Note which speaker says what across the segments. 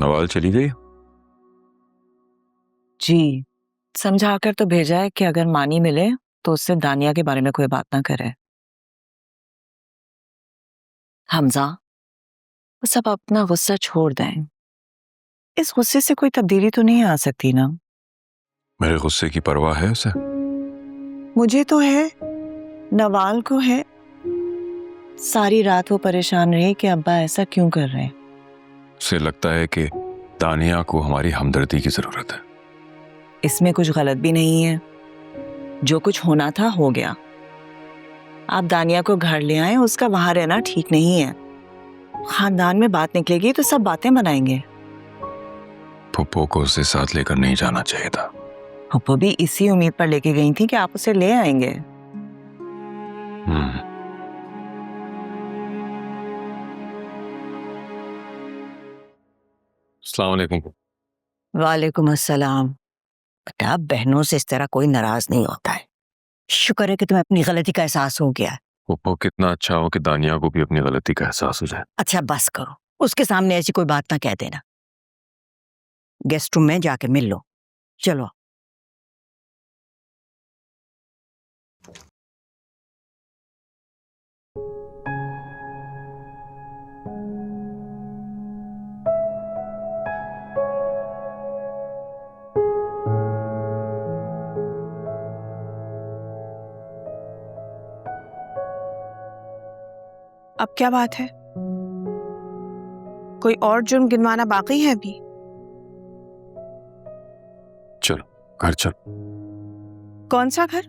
Speaker 1: नवाल चली गई?
Speaker 2: जी, समझाकर तो भेजा है कि अगर मानी मिले तो उससे दानिया के बारे में कोई बात ना करे। हमजा, वो सब अपना गुस्सा छोड़ दें। इस गुस्से से कोई तब्दीली तो नहीं आ सकती ना?
Speaker 1: मेरे गुस्से की परवाह है उसे?
Speaker 2: मुझे तो है, नवाल को है। सारी रात वो परेशान रही कि अब्बा ऐसा क्यों कर रहे हैं।
Speaker 1: उसे लगता है कि दानिया को हमारी हमदर्दी की जरूरत है।
Speaker 2: इसमें कुछ गलत भी नहीं है। जो कुछ होना था हो गया। आप दानिया को घर ले आए, उसका वहां रहना ठीक नहीं है। खानदान में बात निकलेगी तो सब बातें बनाएंगे।
Speaker 1: फुप्पो को उसे साथ लेकर नहीं जाना चाहिए था।
Speaker 2: फुप्पो भी इसी उम्मीद पर लेके गई थी कि आप उसे ले आएंगे।
Speaker 1: अस्सलाम वालेकुम।
Speaker 3: वालेकुम अस्सलाम। बेटा, बहनों से इस तरह कोई नाराज नहीं होता है। शुक्र है कि तुम्हें अपनी गलती का एहसास हो गया।
Speaker 1: फुप्पो कितना अच्छा हो कि दानिया को भी अपनी गलती का एहसास हो जाए।
Speaker 3: अच्छा बस करो, उसके सामने ऐसी कोई बात ना कह देना। गेस्ट रूम में जाके मिल लो। चलो।
Speaker 4: अब क्या बात है? कोई और जुर्म गिनवाना बाकी है अभी?
Speaker 1: चलो घर चल।
Speaker 4: कौन सा घर?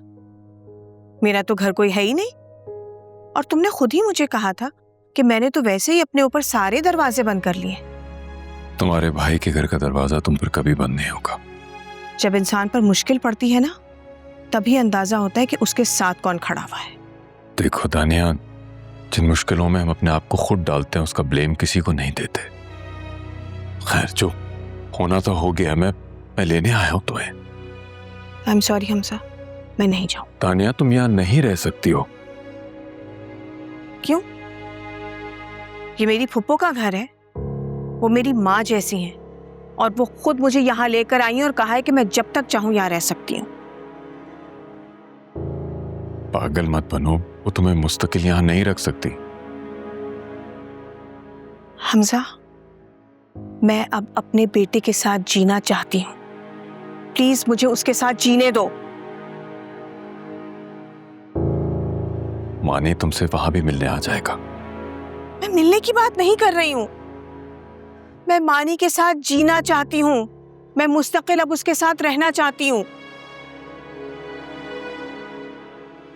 Speaker 4: मेरा तो घर कोई है ही नहीं। और तुमने खुद ही मुझे कहा था कि मैंने तो वैसे ही अपने ऊपर सारे दरवाजे बंद कर लिए।
Speaker 1: तुम्हारे भाई के घर का दरवाजा तुम पर कभी बंद नहीं होगा।
Speaker 4: जब इंसान पर मुश्किल पड़ती है ना, तभी अंदाजा होता है कि उसके साथ कौन खड़ा हुआ है।
Speaker 1: देखो दानिया, जिन मुश्किलों में हम अपने आप को खुद डालते हैं उसका ब्लेम किसी को नहीं देते। खैर, जो होना तो हो गया। मैं लेने आया हूं तुम्हें।
Speaker 4: आई एम सॉरी हमजा, मैं नहीं जाऊं।
Speaker 1: दानिया, तुम यहां नहीं रह सकती हो।
Speaker 4: क्यों? ये मेरी फुप्पो का घर है। वो मेरी माँ जैसी हैं और वो खुद मुझे यहाँ लेकर आई हैं और कहा है कि मैं जब तक चाहूं यहाँ रह सकती हूँ।
Speaker 1: पागल मत बनो, वो तुम्हें मुस्तकिल यहां नहीं रख सकती।
Speaker 4: हमजा, मैं अब अपने बेटे के साथ जीना चाहती हूँ। प्लीज मुझे उसके साथ जीने दो।
Speaker 1: मानी तुमसे वहां भी मिलने आ जाएगा।
Speaker 4: मैं मिलने की बात नहीं कर रही हूँ। मैं मानी के साथ जीना चाहती हूँ। मैं मुस्तकिल अब उसके साथ रहना चाहती हूँ।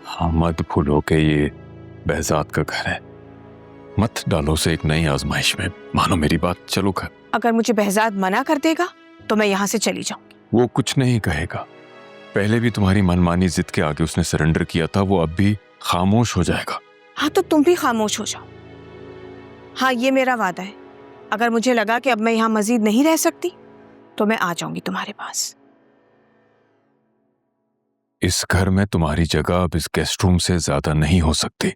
Speaker 1: हाँ, मत भूलो कि ये बहजाद का घर है। मत डालो उसे एक नई आजमाइश में। मानो मेरी बात। चलो घर।
Speaker 4: अगर मुझे बहजाद मना कर देगा तो मैं यहाँ से चली जाऊंगी।
Speaker 1: वो कुछ नहीं कहेगा। पहले भी तुम्हारी मनमानी जिद के आगे उसने सरेंडर किया था। वो अब भी खामोश हो जाएगा।
Speaker 4: हाँ, तो तुम भी खामोश हो जाओ। हाँ, ये मेरा वादा है। अगर मुझे लगा कि अब मैं यहाँ मजीद नहीं रह सकती तो मैं आ जाऊंगी तुम्हारे पास।
Speaker 1: इस घर में तुम्हारी जगह अब इस गेस्ट रूम से ज्यादा नहीं हो सकती।